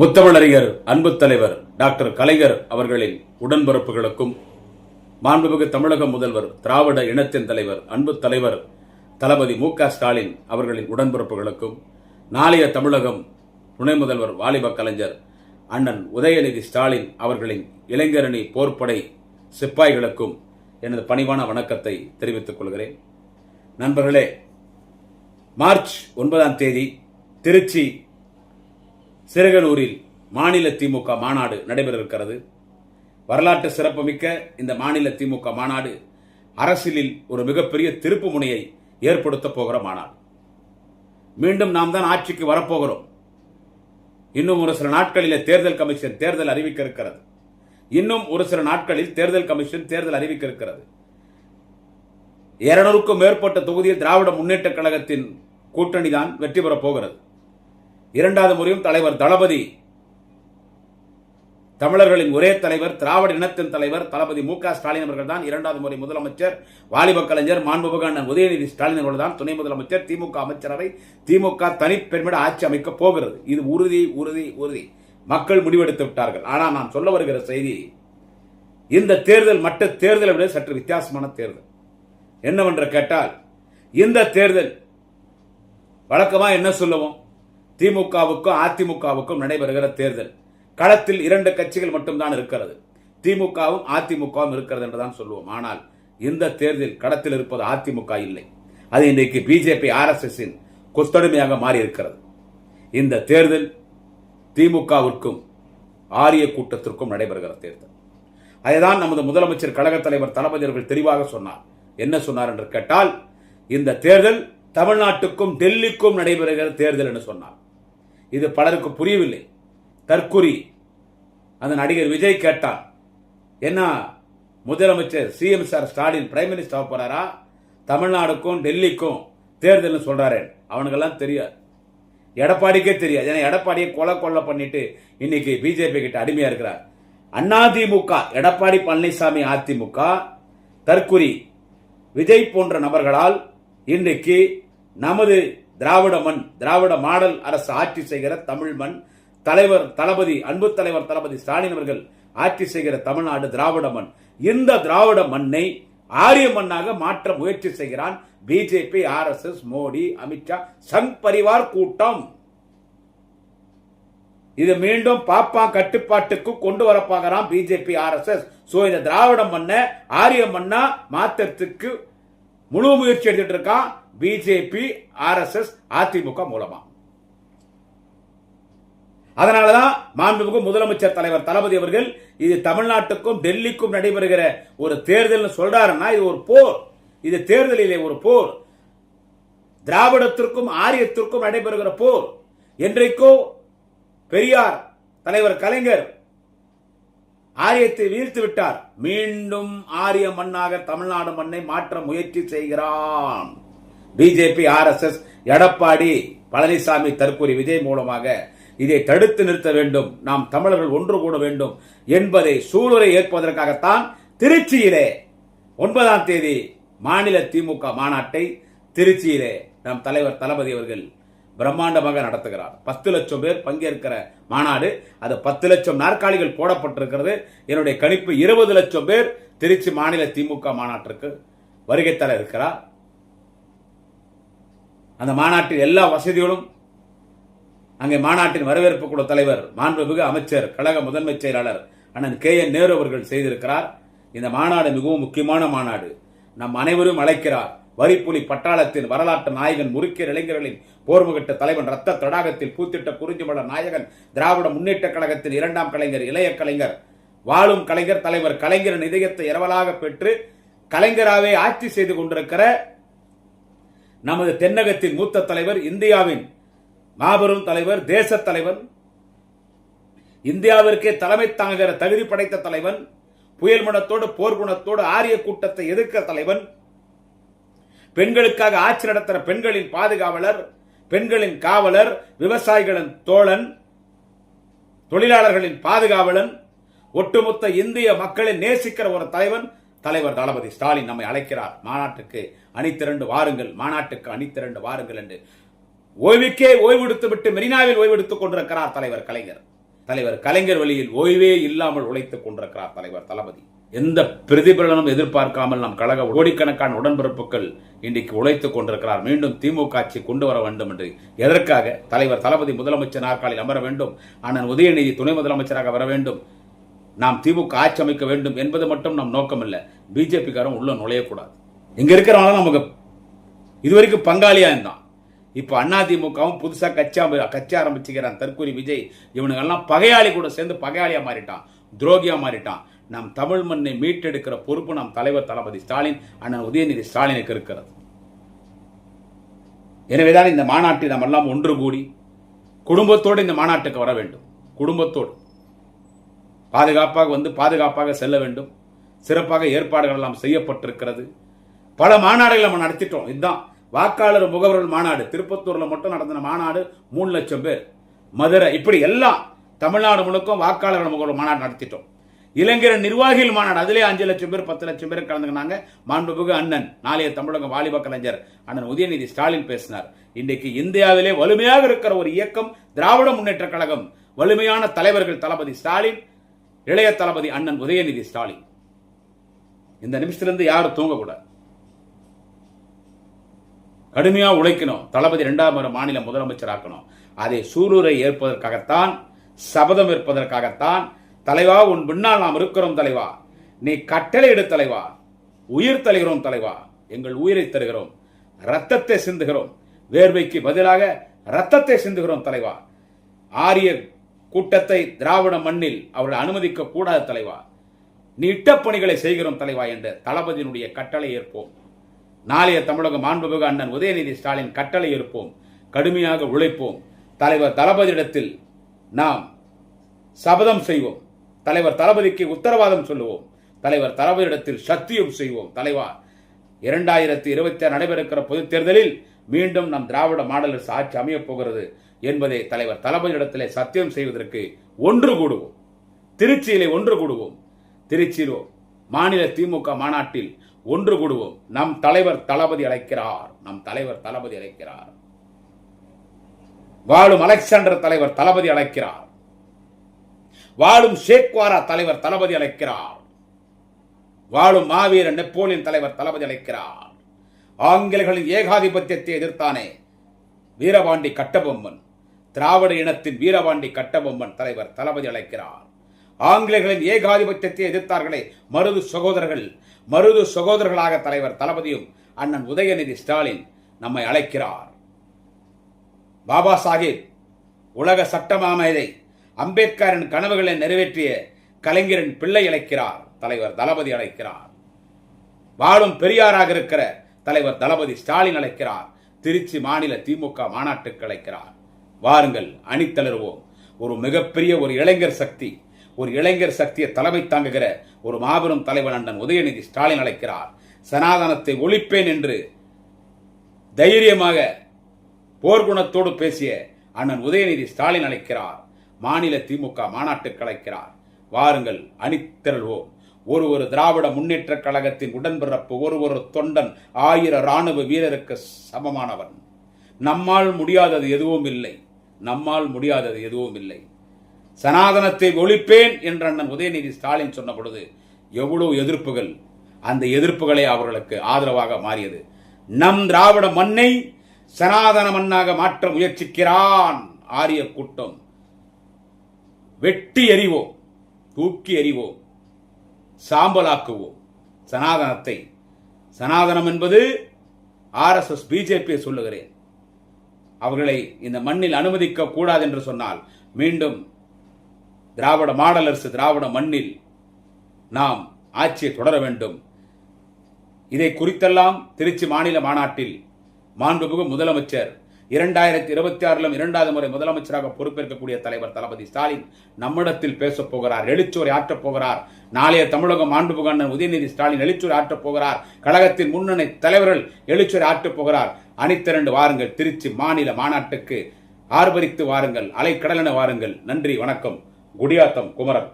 முத்தமிழறிஞர் அன்பு தலைவர் டாக்டர் கலைஞர் அவர்களின் உடன்பிறப்புகளுக்கும், மாண்புமிகு தமிழக முதல்வர் திராவிட இனத்தின் தலைவர் அன்பு தலைவர் தளபதி மு.க. ஸ்டாலின் அவர்களின் உடன்பிறப்புகளுக்கும், நாளைய தமிழகம் துணை முதல்வர் வாலிப கலைஞர் அண்ணன் உதயநிதி ஸ்டாலின் அவர்களின் இளைஞரணி போர்ப்படை சிப்பாய்களுக்கும் எனது பணிவான வணக்கத்தை தெரிவித்துக் கொள்கிறேன். நண்பர்களே, மார்ச் 9ஆம் தேதி திருச்சி சிறுகனூரில் மாநில திமுக மாநாடு நடைபெற இருக்கிறது. வரலாற்று சிறப்புமிக்க இந்த மாநில திமுக மாநாடு அரசியலில் ஒரு மிகப்பெரிய திருப்பு முனையை ஏற்படுத்த போகிற மாநாடு. மீண்டும் நாம் தான் ஆட்சிக்கு வரப்போகிறோம். இன்னும் ஒரு சில நாட்களில் தேர்தல் கமிஷன் தேர்தல் அறிவிக்க இருக்கிறது. இன்னும் ஒரு சில நாட்களில் தேர்தல் கமிஷன் தேர்தல் அறிவிக்க இருக்கிறது. 200க்கும் மேற்பட்ட தொகுதியில் திராவிட முன்னேற்ற கழகத்தின் கூட்டணி தான் வெற்றி பெறப் போகிறது. இரண்டாவது முறையும் தலைவர் தளபதி, தமிழர்களின் ஒரே தலைவர், திராவிட இனத்தின் தலைவர் தளபதி மு.க. ஸ்டாலின் அவர்கள் தான் இரண்டாவது முறை முதலமைச்சர். வாலிப கலைஞர் மாண்புமிகு அண்ணன் உதயநிதி ஸ்டாலின் அவர்கள் தான் துணை முதலமைச்சர். திமுக அமைச்சரவை, திமுக தனிப்பெருமிட ஆட்சி அமைக்கப் போகிறது. இது உறுதி உறுதி உறுதி. மக்கள் முடிவெடுத்து விட்டார்கள். ஆனால் நான் சொல்ல வருகிற செய்தி, இந்த தேர்தல் மற்ற தேர்தலை விட சற்று வித்தியாசமான தேர்தல். என்னவென்று கேட்டால், இந்த தேர்தல் வழக்கமா என்ன சொல்லுவோம், திமுகவுக்கும் அதிமுகவுக்கும் நடைபெறுகிற தேர்தல். களத்தில் 2 கட்சிகள் மட்டும்தான் இருக்கிறது. திமுகவும் அதிமுகவும் இருக்கிறது என்றுதான் சொல்லுவோம். ஆனால் இந்த தேர்தல் களத்தில் இருப்பது அதிமுக இல்லை. அது இன்றைக்கு பிஜேபி RSS கொத்தடிமையாக மாறி இருக்கிறது. இந்த தேர்தல் திமுகவிற்கும் ஆரிய கூட்டத்திற்கும் நடைபெறுகிற தேர்தல். அதைதான் நமது முதலமைச்சர் கழக தலைவர் தளபதி அவர்கள் தெளிவாக சொன்னார். என்ன சொன்னார் என்று கேட்டால், இந்த தேர்தல் தமிழ்நாட்டுக்கும் டெல்லிக்கும் நடைபெறுகிற தேர்தல் என்று சொன்னார். இது பலருக்கு புரியவில்லை. தற்குறி அந்த நடிகர் விஜய் கேட்டார், என்ன முதலமைச்சர் CM sir Stalin prime minister போறாரா, தமிழ்நாடுக்கும் டெல்லிக்கும் தேர்தல் சொல்றாரு. அவனுக்கெல்லாம் தெரியாது, எடப்பாடிக்கே தெரியாது. ஏன்னா எடப்பாடியை கொலை பண்ணிட்டு இன்னைக்கு பிஜேபி கிட்ட அடிமையா இருக்கிறார். அதிமுக, எடப்பாடி பழனிசாமி அதிமுக, தற்குறி விஜய் போன்ற நபர்களால் இன்றைக்கு நமது திராவிட மண், திராவிட மாடல் அரசு ஆட்சி செய்கிற தமிழ் மண், தலைவர் தளபதி அன்பு தலைவர் தளபதி ஸ்டாலின் அவர்கள் ஆட்சி செய்கிற தமிழ்நாடு திராவிட மண். இந்த திராவிட மண்ணை ஆரிய மண்ணாக மாற்ற முயற்சி செய்கிறான் பிஜேபி, RSS, மோடி, அமித்ஷா, சங் பரிவார் கூட்டம். இது மீண்டும் பாப்பா கட்டுப்பாட்டுக்கு கொண்டு வரப்பாகிறான் பிஜேபி, RSS. சோ இந்த திராவிட மண்ணை ஆரிய மண்ணா மாற்றத்துக்கு முழு முயற்சி எடுத்துட்டு இருக்கான் பிஜேபி, RSS, அதிமுக மூலமா. அதனாலதான் மாண்புமிகு முதலமைச்சர் தலைவர் தளபதி அவர்கள் இது தமிழ்நாட்டுக்கும் டெல்லிக்கும் நடைபெறுகிற ஒரு தேர்தல் சொல்றாருன்னா, இது ஒரு போர். இது தேர்தலிலே ஒரு போர். திராவிடத்திற்கும் ஆரியத்திற்கும் நடைபெறுகிற போர். என்றைக்கோ பெரியார் தலைவர் கலைஞர் ஆரியத்தை வீழ்த்து விட்டார். மீண்டும் ஆரிய மண்ணாக தமிழ்நாடு மண்ணை மாற்ற முயற்சி செய்கிறான் பிஜேபி, RSS, எடப்பாடி பழனிசாமி, தற்கொலை விஜய் மூலமாக. இதை தடுத்து நிறுத்த வேண்டும். நாம் தமிழர்கள் ஒன்று கூட வேண்டும் என்பதை சூளுரை ஏற்பதற்காகத்தான் திருச்சியிலே 9ஆம் தேதி மாநில திமுக மாநாட்டை திருச்சியிலே நம் தலைவர் தளபதி அவர்கள் பிரம்மாண்டமாக நடத்துகிறார். 10 லட்சம் பேர் பங்கேற்கிற மாநாடு. அது 10 லட்சம் நாற்காலிகள் போடப்பட்டிருக்கிறது. என்னுடைய கணிப்பு 20 லட்சம் பேர் திருச்சி மாநில திமுக மாநாட்டிற்கு வருகை தர இருக்கிறார். அந்த மாநாட்டில் எல்லா வசதிகளும் அங்கே மாநாட்டின் வரவேற்பு குழு தலைவர் மாண்புமிகு அமைச்சர் கழக முதன்மை செயலாளர் அண்ணன் KN நேரு அவர்கள் செய்திருக்கிறார். இந்த மாநாடு மிகவும் முக்கியமான மாநாடு. நம் அனைவரும் அழைக்கிறார். வரிப்புலி பட்டாளத்தின் வரலாற்று நாயகன், முறுக்கிய இளைஞர்களின் போர்முகட்ட தலைவன், ரத்த தடாகத்தில் பூத்திட்ட குறிஞ்சிமலர் நாயகன், திராவிட முன்னேற்ற கழகத்தின் 2ஆம் கலைஞர், இளைய கலைஞர், வாழும் கலைஞர், தலைவர் கலைஞரின் இதயத்தை இரவலாக பெற்று கலைஞராவே ஆட்சி செய்து கொண்டிருக்கிற நமது தென்னகத்தின் மூத்த தலைவர், இந்தியாவின் மாபெரும் தலைவர், தேச தலைவன், இந்தியாவிற்கே தலைமை தாங்குகிற தகுதி படைத்த தலைவன், புயல் மனத்தோடு போர்க்குணத்தோடு ஆரிய கூட்டத்தை எதிர்க்கிற தலைவன், பெண்களுக்காக ஆட்சி நடத்துகிற பெண்களின் பாதுகாவலர், பெண்களின் காவலர், விவசாயிகளின் தோழன், தொழிலாளர்களின் பாதுகாவலன், ஒட்டுமொத்த இந்திய மக்களை நேசிக்கிற ஒரு தலைவன் தலைவர் தளபதி ஸ்டாலின் நம்மை அழைக்கிறார். மாநாட்டுக்கு அணிதிரண்டு வாருங்கள், மாநாட்டுக்கு அணிதிரண்டு வாருங்கள் என்று ஓய்வுக்கே ஓய்வெடுத்து விட்டு மெரினாவில் ஓய்வெடுத்துக் கொண்டிருக்கிறார் தலைவர் கலைஞர். தலைவர் கலைஞர் வழியில் ஓய்வே இல்லாமல் உழைத்துக் கொண்டிருக்கிறார் தலைவர் தளபதி. எந்த பிரதிபலனும் எதிர்பார்க்காமல் நம் கழக கோடிக்கணக்கான உடன்பிறப்புகள் இன்றைக்கு உழைத்துக் கொண்டிருக்கிறார். மீண்டும் திமுக ஆட்சி கொண்டு வர வேண்டும் என்று. எதற்காக? தலைவர் தளபதி முதலமைச்சர் நாற்காலில் அமர வேண்டும், அண்ணன் உதயநிதி துணை முதலமைச்சராக வர வேண்டும், நாம் திமுக ஆட்சி அமைக்க வேண்டும் என்பது மட்டும் நம் நோக்கம் இல்லை. பிஜேபிக்காரன் உள்ள நுழையக்கூடாது. இங்க இருக்கிறவங்க நமக்கு இதுவரைக்கும் பங்காளியா இருந்தான். இப்ப அதிமுகவும் புதுசா கட்சி ஆரம்பிச்சுக்கிறான் தற்கூரி விஜய். இவனுங்கெல்லாம் பகையாளி கூட சேர்ந்து பகையாளியா மாறிட்டான், துரோகியா மாறிட்டான். நம் தமிழ் மண்ணை மீட்டெடுக்கிற பொறுப்பு நம் தலைவர் தளபதி ஸ்டாலின், அண்ணன் உதயநிதி ஸ்டாலினுக்கு இருக்கிறது. எனவேதான் இந்த மாநாட்டில் நாம் எல்லாம் ஒன்று கூடி குடும்பத்தோடு இந்த மாநாட்டுக்கு வர வேண்டும். குடும்பத்தோடு பாதுகாப்பாக வந்து பாதுகாப்பாக செல்ல வேண்டும். சிறப்பாக ஏற்பாடுகள் எல்லாம் செய்யப்பட்டிருக்கிறது. பல மாநாடுகள் நம்ம நடத்திட்டோம். இதுதான் வாக்காளர் முகவர்கள் மாநாடு. திருப்பத்தூர்ல மட்டும் நடந்த மாநாடு 3 லட்சம் பேர். மதுரை, இப்படி எல்லாம் தமிழ்நாடு முழுக்கும் வாக்காளர் முகவர்கள் மாநாடு நடத்திட்டோம். இளைஞர் நிர்வாகிகள் மாநாடு, அதிலே 5 லட்சம் பேர் 10 லட்சம் பேர் கலந்துக்கினாங்க. மாண்புமிகு அண்ணன் நாளைய தமிழக வாலிப கலைஞர் அண்ணன் உதயநிதி ஸ்டாலின் பேசினார். இன்றைக்கு இந்தியாவிலே வலிமையாக இருக்கிற ஒரு இயக்கம் திராவிட முன்னேற்ற கழகம். வலிமையான தலைவர்கள் தளபதி ஸ்டாலின், இளைய தளபதி அண்ணன் உதயநிதி ஸ்டாலின். இந்த நிமிஷத்திலிருந்து யாரும் தூங்கக்கூடாது. கடுமையா உழைக்கணும். தளபதி 2ஆம் முறை மாநில முதலமைச்சர் ஆக்கணும். அதை சூரூரை ஏற்பதற்காகத்தான், சபதம் ஏற்பதற்காகத்தான். தலைவா, உன் பின்னால் நாம் இருக்கிறோம் தலைவா, நீ கட்டளை எடு தலைவா, உயிர் தருகிறோம் தலைவா, எங்கள் உயிரை தருகிறோம், ரத்தத்தை சிந்துகிறோம், வேர்வைக்கு பதிலாக ரத்தத்தை சிந்துகிறோம் தலைவா. ஆரிய கூட்டத்தை திராவிட மண்ணில் அவர்கள் அனுமதிக்க கூடாது தலைவா, நீ இட்ட பணிகளை செய்கிறோம் தலைவா என்ற தளபதியினுடைய கட்டளை ஏற்போம். நாளைய தமிழக மாண்புமிகு அண்ணன் உதயநிதி ஸ்டாலின் கட்டளை ஏற்போம். கடுமையாக உழைப்போம். தலைவர் தளபதியிடத்தில் நாம் சபதம் செய்வோம். தலைவர் தளபதிக்கு உத்தரவாதம் சொல்லுவோம். தலைவர் தளபதியிடத்தில் சத்தியம் செய்வோம். தலைவா, 2026 நடைபெறுகிற பொதுத் தேர்தலில் மீண்டும் நம் திராவிட மாடல் ஆட்சி அமையப் போகிறது என்பதை தலைவர் தளபதியிடத்திலே சத்தியம் செய்வதற்கு ஒன்று கூடுவோம். திருச்சியிலே ஒன்று கூடுவோம். திருச்சியிலோ மாநில திமுக மாநாட்டில் ஒன்று கூடுவோம். நம் தலைவர் தளபதி அழைக்கிறார். நம் தலைவர் தளபதி அழைக்கிறார். வாழும் அலெக்சாண்டர் தலைவர் தளபதி அழைக்கிறார். வாழும் ஷேக்வாரா தலைவர் தளபதி அழைக்கிறார். வாழும் மாவீர நெப்போலியன் தலைவர் தளபதி அழைக்கிறார். ஆங்கிலேயர்களின் ஏகாதிபத்தியத்தை எதிர்த்தானே வீரபாண்டி கட்டபொம்மன், திராவிட இனத்தின் வீரபாண்டி கட்டபொம்மன் தலைவர் தளபதி அழைக்கிறார். ஆங்கிலேயர்களின் ஏகாதிபத்தியத்தை எதிர்த்தார்களே மருது சகோதரர்களாக தலைவர் தளபதியும் அண்ணன் உதயநிதி ஸ்டாலின் நம்மை அழைக்கிறார். பாபா சாஹிப், உலக சட்டமாமேதை, அம்பேத்கரின் கனவுகளை நிறைவேற்றிய கலைஞரின் பிள்ளை அழைக்கிறார். தலைவர் தளபதி அழைக்கிறார். வாழும் பெரியாராக இருக்கிற தலைவர் தளபதி ஸ்டாலின் அழைக்கிறார். திருச்சி மாநில திமுக மாநாட்டுக்கு அழைக்கிறார். வாருங்கள், அணித்தளருவோம். ஒரு மிகப்பெரிய ஒரு இளைஞர் சக்தியை தலைமை தாங்குகிற ஒரு மாபெரும் தலைவர் அண்ணன் உதயநிதி ஸ்டாலின் அழைக்கிறார். சனாதனத்தை ஒழிப்பேன் என்று தைரியமாக போர்க்குணத்தோடு பேசிய அண்ணன் உதயநிதி ஸ்டாலின் அழைக்கிறார். மாநில திமுக மாநாட்டுக்கு அழைக்கிறார். வாருங்கள், அணித்திரள்வோம். ஒரு திராவிட முன்னேற்ற கழகத்தின் உடன்பிறப்பு, ஒரு தொண்டன் 1000 ராணுவ வீரருக்கு சமமானவன். நம்மால் முடியாதது எதுவும் இல்லை. சனாதனத்தை ஒழிப்பேன் என்ற அண்ணன் உதயநிதி ஸ்டாலின் சொன்ன பொழுது எவ்வளவு எதிர்ப்புகள், அந்த எதிர்ப்புகளே அவர்களுக்கு ஆதரவாக மாறியது. நம் திராவிட மண்ணை சனாதன மண்ணாக மாற்ற முயற்சிக்கிறான் ஆரிய கூட்டம். வெட்டி எறிவோம், தூக்கி எறிவோம், சாம்பலாக்குவோம் சனாதனத்தை. சனாதனம் என்பது RSS பிஜேபியை சொல்லுகிறேன். அவர்களை இந்த மண்ணில் அனுமதிக்க கூடாது என்று சொன்னால் மீண்டும் திராவிட மாடல் அரசு திராவிட மண்ணில் நாம் ஆட்சியை தொடர வேண்டும். இதை குறித்தெல்லாம் திருச்சி மாநில மாநாட்டில் மாண்புமிகு முதலமைச்சர் 2026 2வது முறை முதலமைச்சராக பொறுப்பேற்கக்கூடிய தலைவர் தளபதி ஸ்டாலின் நம்மிடத்தில் பேசப் போகிறார். எழுச்சுரை ஆற்றப் போகிறார். நாளைய தமிழக மாண்புமிகு அண்ணன் உதயநிதி ஸ்டாலின் எழுச்சுரை ஆற்றப் போகிறார். கழகத்தின் முன்னணி தலைவர்கள் எழுச்சுரை ஆற்றப் போகிறார். அணித்திரண்டு வாருங்கள், திருச்சி மாநில மாநாட்டுக்கு ஆர்ப்பரித்து வாருங்கள், அலைக்கடலென வாருங்கள். நன்றி, வணக்கம். குடியாத்தம் குமரன்.